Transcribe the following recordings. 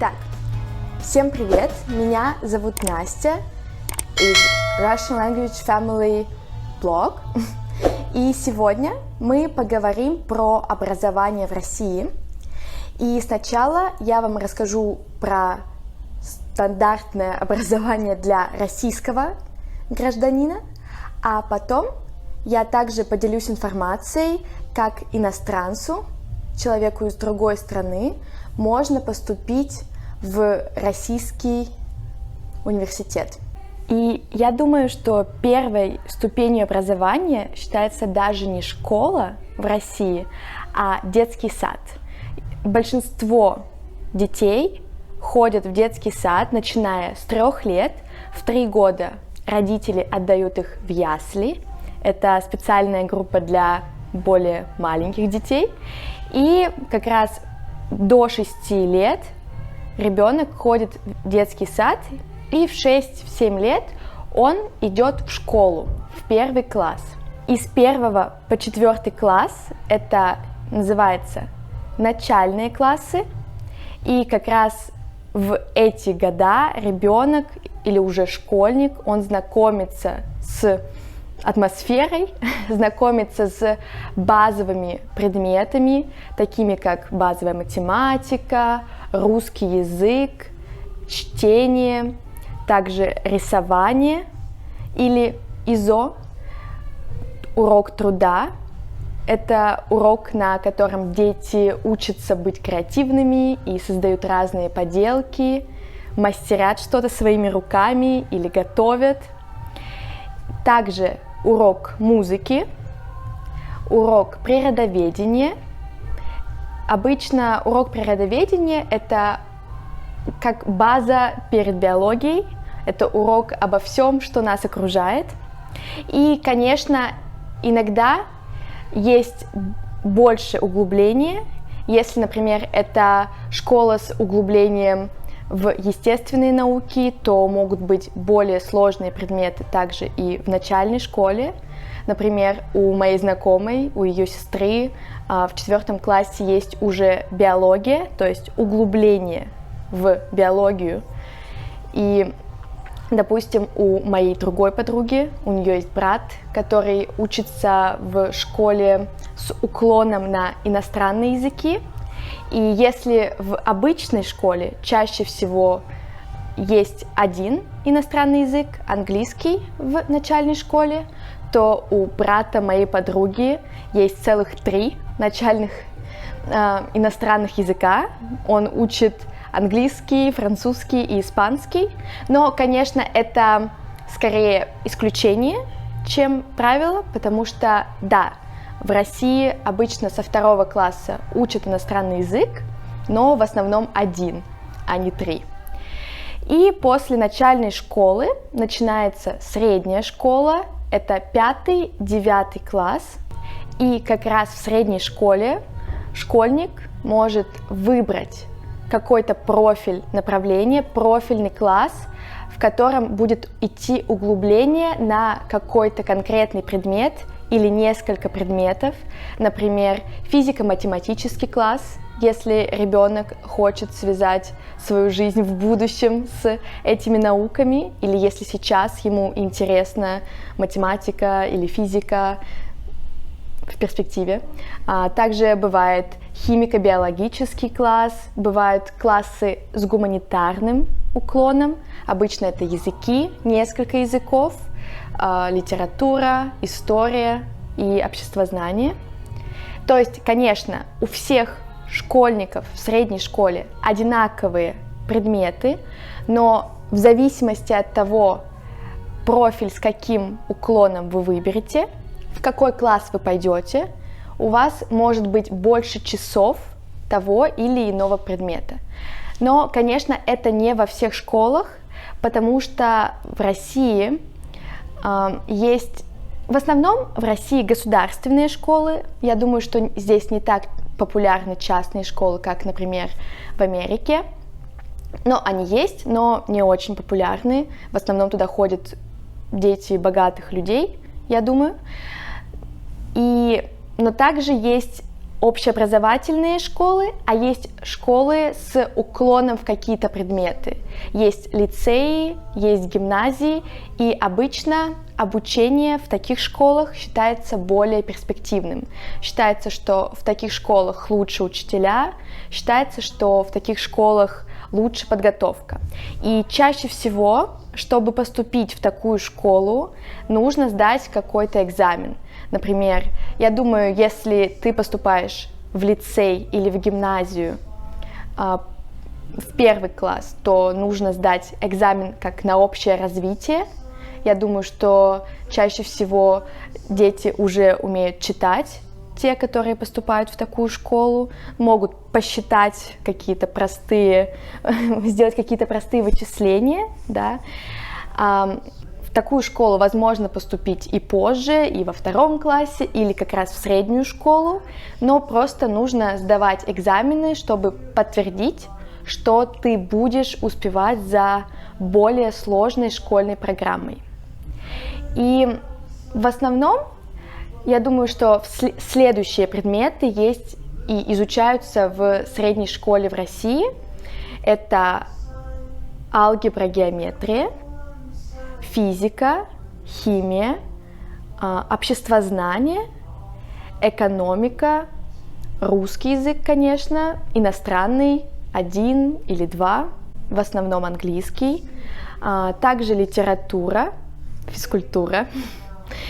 Итак, всем привет! Меня зовут Настя из Russian Language Family Blog. И сегодня мы поговорим про образование в России. И сначала я вам расскажу про стандартное образование для российского гражданина, а потом я также поделюсь информацией, как иностранцу, человеку из другой страны, можно поступить в российский университет. И я думаю, что первой ступенью образования считается даже не школа в России, а детский сад. Большинство детей ходят в детский сад, начиная с 3 лет. В 3 года родители отдают их в ясли. Это специальная группа для более маленьких детей. И как раз до 6 лет ребенок ходит в детский сад, и в 6-7 лет он идет в школу, в 1 класс. И с 1 по 4 класс это называется начальные классы, и как раз в эти года ребенок или уже школьник, он знакомится с атмосферой, знакомится с базовыми предметами, такими как базовая математика, русский язык, чтение, также рисование или ИЗО, урок труда. Это урок, на котором дети учатся быть креативными и создают разные поделки, мастерят что-то своими руками или готовят. Также урок музыки, урок природоведения. Обычно урок природоведения – это как база перед биологией, это урок обо всем, что нас окружает. И, конечно, иногда есть больше углубления. Если, например, это школа с углублением в естественные науки, то могут быть более сложные предметы также и в начальной школе. Например, у моей знакомой, у ее сестры в 4 классе есть уже биология, то есть углубление в биологию. И, допустим, у моей другой подруги, у нее есть брат, который учится в школе с уклоном на иностранные языки. И если в обычной школе чаще всего есть один иностранный язык, английский в начальной школе, то у брата моей подруги есть целых 3 начальных иностранных языка. Он учит английский, французский и испанский. Но, конечно, это скорее исключение, чем правило, потому что, да, в России обычно со 2 класса учат иностранный язык, но в основном 1, а не 3. И после начальной школы начинается средняя школа, это 5-9 класс. И как раз в средней школе школьник может выбрать какой-то профиль направления, профильный класс, в котором будет идти углубление на какой-то конкретный предмет или несколько предметов, например, физико-математический класс, если ребенок хочет связать свою жизнь в будущем с этими науками, или если сейчас ему интересна математика или физика в перспективе. Также бывает химико-биологический класс, бывают классы с гуманитарным уклоном, обычно это языки, несколько языков, литература, история и обществознание. То есть, конечно, у всех школьников в средней школе одинаковые предметы, но в зависимости от того, профиль с каким уклоном вы выберете, в какой класс вы пойдете, у вас может быть больше часов того или иного предмета. Но, конечно, это не во всех школах, потому что в России есть, в основном в России государственные школы. Я думаю, что здесь не так популярны частные школы, как, например, в Америке. Но они есть, но не очень популярны. В основном туда ходят дети богатых людей, я думаю. Но также есть общеобразовательные школы, а есть школы с уклоном в какие-то предметы. Есть лицеи, есть гимназии, и обычно обучение в таких школах считается более перспективным. Считается, что в таких школах лучше учителя, считается, что в таких школах лучше подготовка. И чаще всего, чтобы поступить в такую школу, нужно сдать какой-то экзамен. Например, я думаю, если ты поступаешь в лицей или в гимназию в первый класс, то нужно сдать экзамен как на общее развитие. Я думаю, что чаще всего дети уже умеют читать, те, которые поступают в такую школу, могут посчитать какие-то простые, сделать какие-то простые вычисления, да. В такую школу возможно поступить и позже, и во втором классе, или как раз в среднюю школу, но просто нужно сдавать экзамены, чтобы подтвердить, что ты будешь успевать за более сложной школьной программой. И в основном, я думаю, что следующие предметы есть и изучаются в средней школе в России. Это алгебра, геометрия, физика, химия, обществознание, экономика, русский язык, конечно, иностранный, 1 или 2, в основном английский, также литература, физкультура.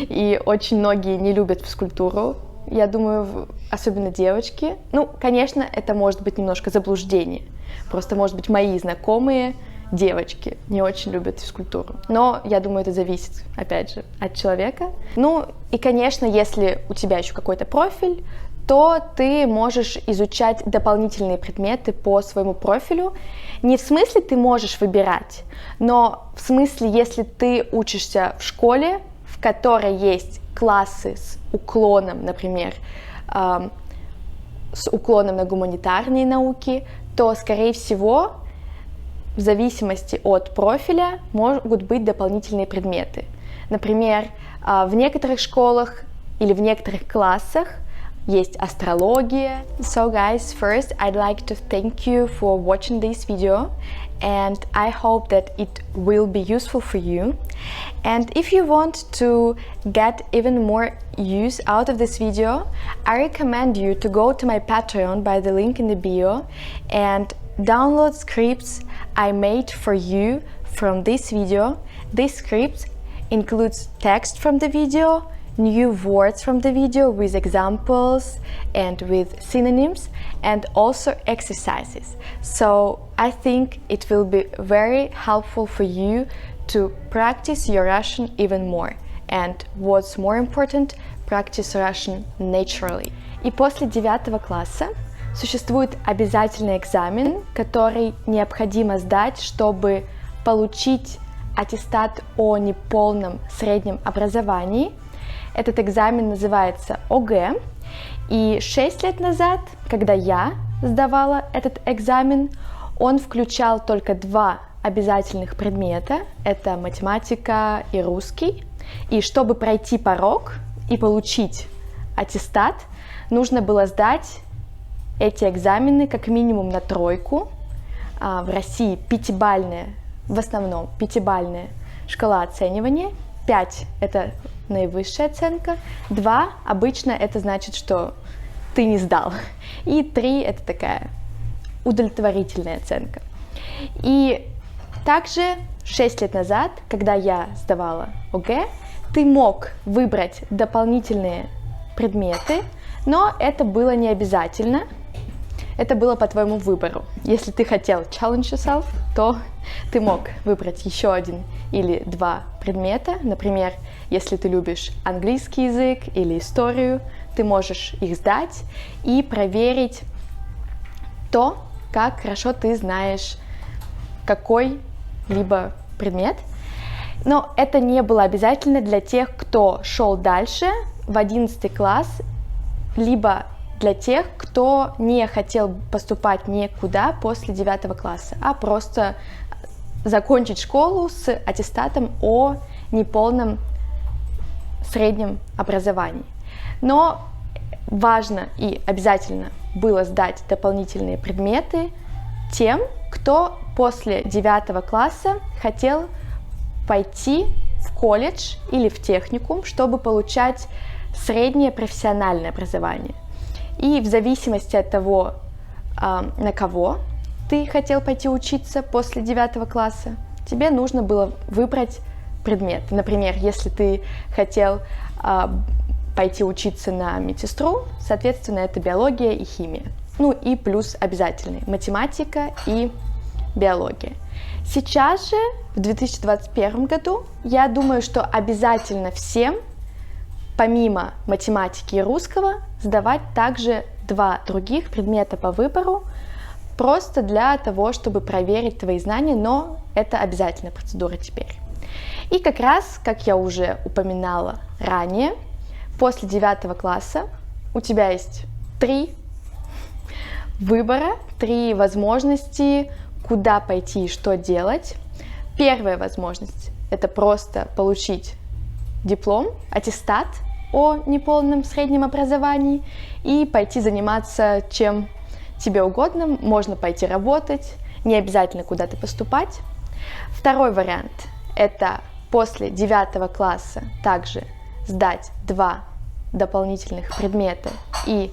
И очень многие не любят физкультуру, я думаю, особенно девочки. Ну, конечно, это может быть немножко заблуждение. Просто, может быть, мои знакомые девочки не очень любят физкультуру. Но я думаю, это зависит, опять же, от человека. Ну, и, конечно, если у тебя еще какой-то профиль, то ты можешь изучать дополнительные предметы по своему профилю. Не в смысле ты можешь выбирать, но в смысле, если ты учишься в школе, в которой есть классы с уклоном, например, с уклоном на гуманитарные науки, то, скорее всего, в зависимости от профиля могут быть дополнительные предметы. Например, в некоторых школах или в некоторых классах есть астрология. So guys, first I'd like to thank you for watching this video, and I hope that it will be useful for you. And if you want to get even more use out of this video, I recommend you to go to my Patreon by the link in the bio and download scripts I made for you from this video. This script includes text from the video, new words from the video with examples and with synonyms, and also exercises. So I think it will be very helpful for you to practice your Russian even more. And what's more important, practice Russian naturally. И после 9 класса существует обязательный экзамен, который необходимо сдать, чтобы получить аттестат о неполном среднем образовании. Этот экзамен называется ОГЭ. И 6 лет назад, когда я сдавала этот экзамен, он включал только 2 обязательных предмета. Это математика и русский. И чтобы пройти порог и получить аттестат, нужно было сдать эти экзамены как минимум на 3. В России 5-бальная, в основном 5-бальная шкала оценивания. 5 – это наивысшая оценка, 2 обычно это значит, что ты не сдал, и 3 это такая удовлетворительная оценка. И также 6 лет назад, когда я сдавала ОГЭ, ты мог выбрать дополнительные предметы, но это было не обязательно, это было по твоему выбору. Если ты хотел challenge yourself, то ты мог выбрать еще 1 или 2 предмета. Например, если ты любишь английский язык или историю, ты можешь их сдать и проверить то, как хорошо ты знаешь какой-либо предмет. Но это не было обязательно для тех, кто шел дальше в 11 класс, либо для тех, кто не хотел поступать никуда после 9 класса, а просто закончить школу с аттестатом о неполном среднем образовании. Но важно и обязательно было сдать дополнительные предметы тем, кто после 9 класса хотел пойти в колледж или в техникум, чтобы получать среднее профессиональное образование. И в зависимости от того, на кого ты хотел пойти учиться после 9 класса, тебе нужно было выбрать предмет. Например, если ты хотел пойти учиться на медсестру, соответственно, это биология и химия. Ну и плюс обязательные математика и биология. Сейчас же, в 2021 году, я думаю, что обязательно всем, помимо математики и русского, сдавать также 2 других предмета по выбору, просто для того, чтобы проверить твои знания, но это обязательная процедура теперь. И как раз, как я уже упоминала ранее, после 9 класса у тебя есть 3 выбора, 3 возможности, куда пойти и что делать. Первая возможность – это просто получить диплом, аттестат о неполном среднем образовании и пойти заниматься чем тебе угодно. Можно пойти работать, не обязательно куда-то поступать. Второй вариант – это после 9 класса также сдать 2 дополнительных предмета и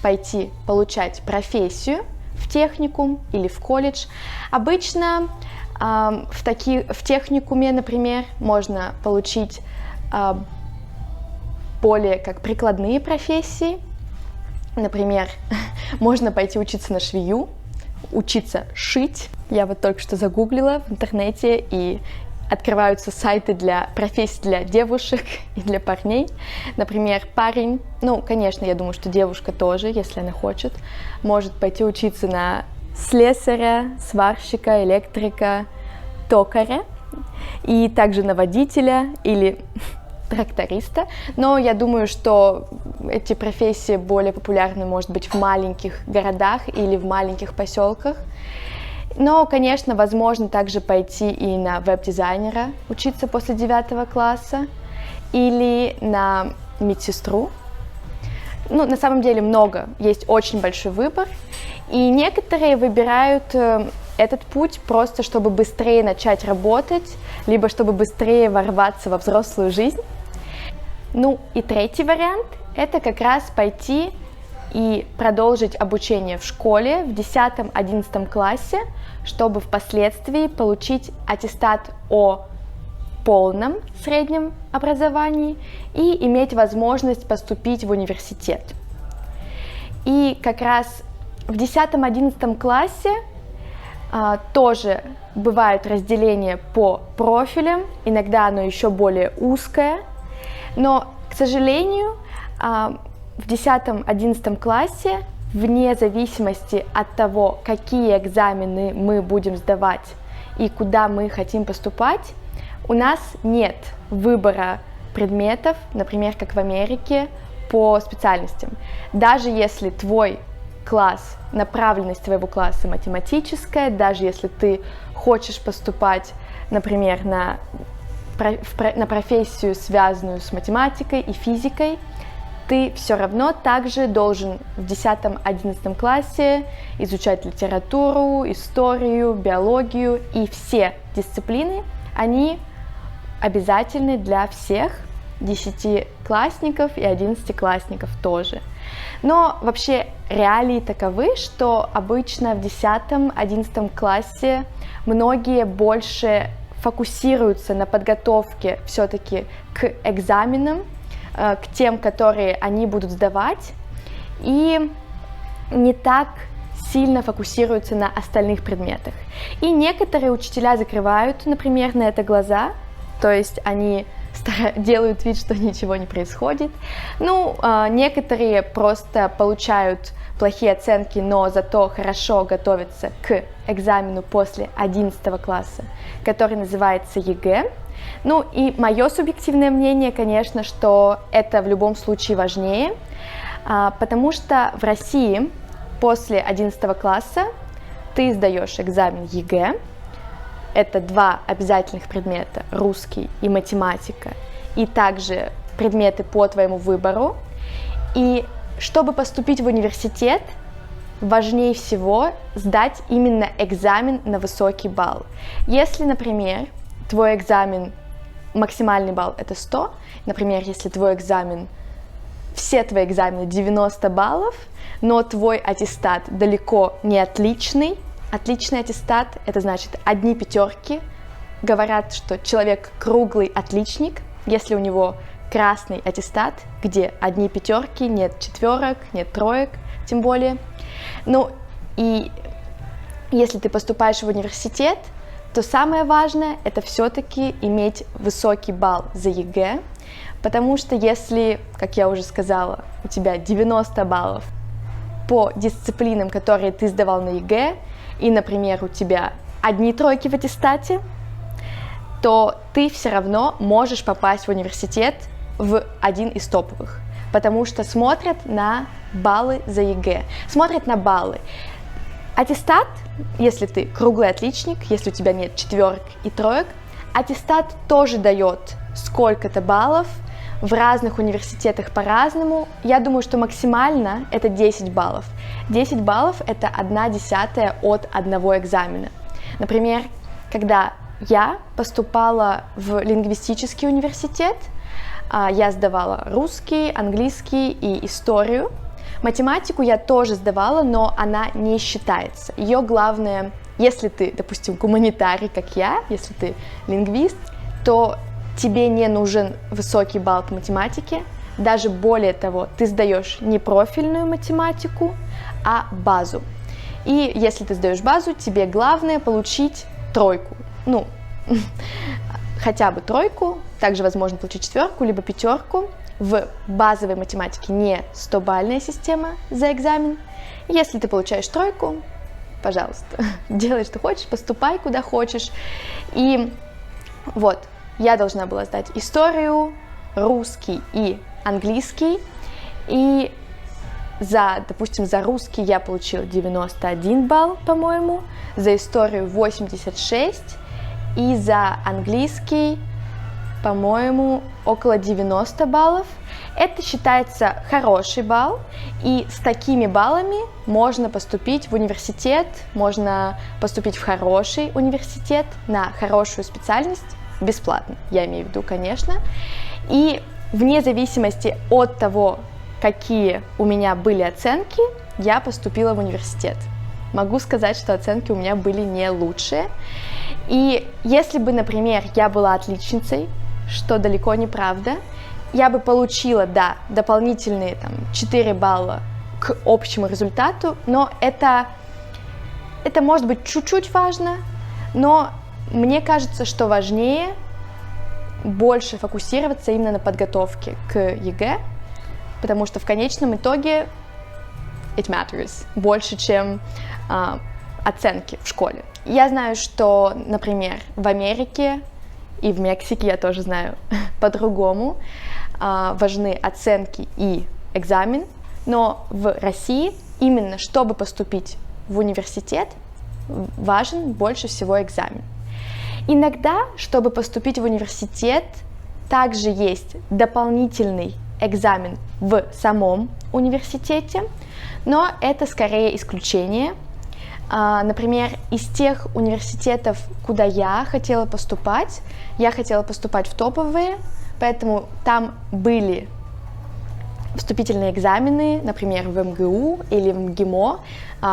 пойти получать профессию в техникум или в колледж. Обычно в техникуме, например, можно получить более как прикладные профессии. Например, можно пойти учиться на швею, учиться шить. Я вот только что загуглила в интернете, и открываются сайты для профессий для девушек и для парней. Например, парень, конечно, я думаю, что девушка тоже, если она хочет, может пойти учиться на слесаря, сварщика, электрика, токаря, и также на водителя или тракториста. Но я думаю, что эти профессии более популярны, может быть, в маленьких городах или в маленьких поселках. Но, конечно, возможно также пойти и на веб-дизайнера, учиться после 9 класса, или на медсестру. На самом деле есть очень большой выбор, и некоторые выбирают этот путь просто, чтобы быстрее начать работать, либо чтобы быстрее ворваться во взрослую жизнь. И третий вариант – это как раз пойти и продолжить обучение в школе в 10-11 классе, чтобы впоследствии получить аттестат о полном среднем образовании и иметь возможность поступить в университет. И как раз в 10-11 классе тоже бывают разделения по профилям, иногда оно еще более узкое, но, к сожалению, в 10-11 классе, вне зависимости от того, какие экзамены мы будем сдавать и куда мы хотим поступать, у нас нет выбора предметов, например, как в Америке, по специальностям. Даже если твой класс, направленность твоего класса математическая, даже если ты хочешь поступать, например, на профессию, связанную с математикой и физикой, ты все равно также должен в 10-11 классе изучать литературу, историю, биологию, и все дисциплины, они обязательны для всех 10-классников и 11-классников тоже. Но вообще реалии таковы, что обычно в 10-11 классе многие больше фокусируются на подготовке все-таки к экзаменам, к тем, которые они будут сдавать, и не так сильно фокусируются на остальных предметах. И некоторые учителя закрывают, например, на это глаза, то есть они делают вид, что ничего не происходит. Некоторые просто получают плохие оценки, но зато хорошо готовятся к экзамену после 11 класса, который называется ЕГЭ. И мое субъективное мнение, конечно, что это в любом случае важнее, потому что в России после 11 класса ты сдаешь экзамен ЕГЭ, это 2 обязательных предмета, русский и математика, и также предметы по твоему выбору. И чтобы поступить в университет, важнее всего сдать именно экзамен на высокий балл. Если, например, твой экзамен, максимальный балл это 100, например, если твой экзамен, все твои экзамены 90 баллов, но твой аттестат далеко не отличный, отличный аттестат, это значит одни пятерки, говорят, что человек круглый отличник, если у него красный аттестат, где одни пятерки, нет четверок, нет троек, тем более. Ну и если ты поступаешь в университет, то самое важное это все-таки иметь высокий балл за ЕГЭ, потому что если, как я уже сказала, у тебя 90 баллов по дисциплинам, которые ты сдавал на ЕГЭ, и, например, у тебя одни тройки в аттестате, то ты все равно можешь попасть в университет в один из топовых, потому что смотрят на баллы за ЕГЭ, смотрят на баллы. Аттестат, если ты круглый отличник, если у тебя нет четверок и троек, аттестат тоже дает сколько-то баллов, в разных университетах по-разному. Я думаю, что максимально это 10 баллов. 10 баллов это 1/10 от одного экзамена. Например, когда я поступала в лингвистический университет, я сдавала русский, английский и историю. Математику я тоже сдавала, но она не считается. Ее главное, если ты, допустим, гуманитарий, как я, если ты лингвист, то тебе не нужен высокий балл по математике. Даже более того, ты сдаешь не профильную математику, а базу. И если ты сдаешь базу, тебе главное получить тройку. Ну, хотя бы тройку, также возможно получить четверку, либо пятерку. В базовой математике не 100-бальная система за экзамен. Если ты получаешь тройку, пожалуйста, делай, что хочешь, поступай, куда хочешь. И вот, я должна была сдать историю, русский и английский. И допустим, за русский я получила 91 балл, по-моему, за историю 86, и за английский, по-моему, около 90 баллов. Это считается хороший балл, и с такими баллами можно поступить в университет, можно поступить в хороший университет на хорошую специальность бесплатно, я имею в виду, конечно. И вне зависимости от того, какие у меня были оценки, я поступила в университет. Могу сказать, что оценки у меня были не лучшие. И если бы, например, я была отличницей, что далеко не правда, я бы получила, да, дополнительные 4 балла к общему результату, но это может быть чуть-чуть важно, но мне кажется, что важнее больше фокусироваться именно на подготовке к ЕГЭ, потому что в конечном итоге it matters больше, чем оценки в школе. Я знаю, что, например, в Америке и в Мексике, я тоже знаю, по-другому важны оценки и экзамен, но в России именно чтобы поступить в университет, важен больше всего экзамен. Иногда, чтобы поступить в университет, также есть дополнительный экзамен в самом университете, но это скорее исключение. Например, из тех университетов, куда я хотела поступать в топовые, поэтому там были вступительные экзамены, например, в МГУ или в МГИМО,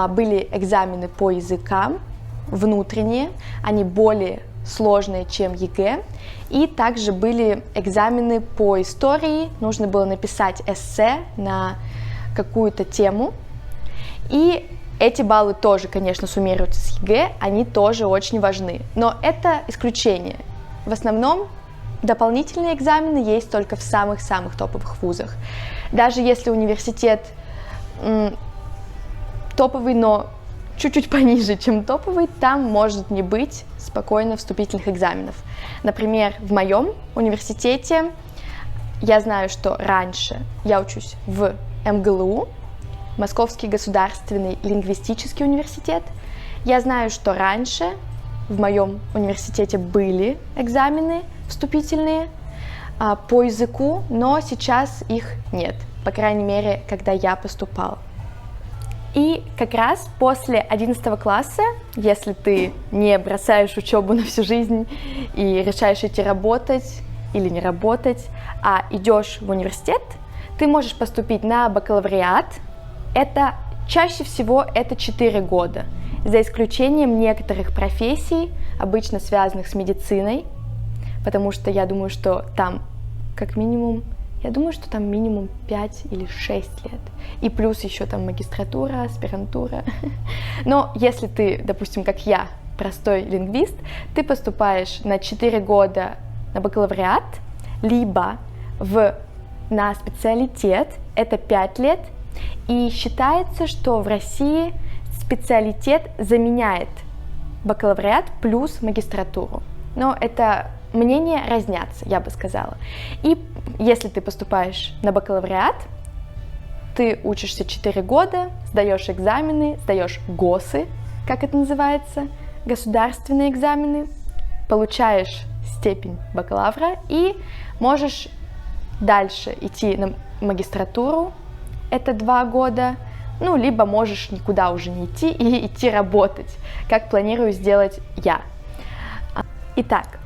были экзамены по языкам внутренние, они более сложные, чем ЕГЭ, и также были экзамены по истории, нужно было написать эссе на какую-то тему, и эти баллы тоже, конечно, суммируются с ЕГЭ, они тоже очень важны, но это исключение. В основном дополнительные экзамены есть только в самых-самых топовых вузах. Даже если университет топовый, но чуть-чуть пониже, чем топовый, там может не быть спокойно вступительных экзаменов. Например, в моем университете я знаю, что раньше я учусь в МГЛУ, Московский государственный лингвистический университет. Я знаю, что раньше в моем университете были экзамены вступительные по языку, но сейчас их нет. по крайней мере, когда я поступала. И как раз после 11 класса, если ты не бросаешь учебу на всю жизнь и решаешь идти работать или не работать, а идешь в университет, ты можешь поступить на бакалавриат. Это чаще всего это 4 года, за исключением некоторых профессий, обычно связанных с медициной, потому что я думаю, что там как минимум, я думаю, что там минимум 5 или 6 лет. И плюс еще там магистратура, аспирантура. Но если ты, допустим, как я, простой лингвист, ты поступаешь на 4 года на бакалавриат, либо на специалитет, это 5 лет. И считается, что в России специалитет заменяет бакалавриат плюс магистратуру. Но это мнения разнятся, я бы сказала. И если ты поступаешь на бакалавриат, ты учишься 4 года, сдаешь экзамены, сдаешь ГОСы, как это называется, государственные экзамены, получаешь степень бакалавра и можешь дальше идти на магистратуру, это 2 года, ну, либо можешь никуда уже не идти и идти работать, как планирую сделать я. Итак,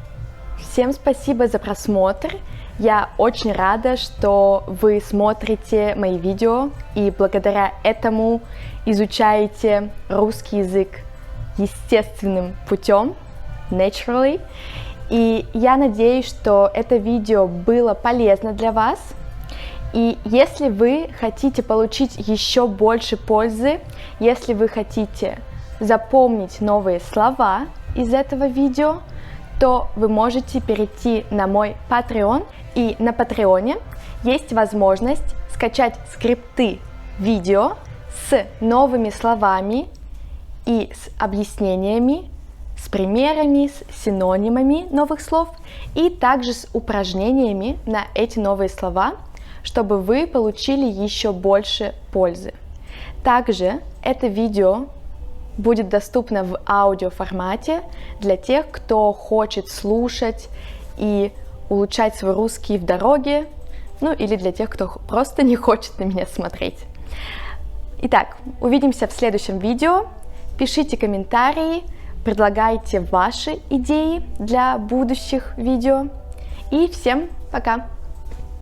всем спасибо за просмотр. Я очень рада, что вы смотрите мои видео и благодаря этому изучаете русский язык естественным путем, naturally. И я надеюсь, что это видео было полезно для вас. И если вы хотите получить еще больше пользы, если вы хотите запомнить новые слова из этого видео, то вы можете перейти на мой Patreon. И на Патреоне есть возможность скачать скрипты видео с новыми словами и с объяснениями, с примерами, с синонимами новых слов и также с упражнениями на эти новые слова, чтобы вы получили еще больше пользы. Также это видео будет доступно в аудиоформате для тех, кто хочет слушать и улучшать свой русский в дороге, ну или для тех, кто просто не хочет на меня смотреть. Итак, увидимся в следующем видео. Пишите комментарии, предлагайте ваши идеи для будущих видео. И всем пока!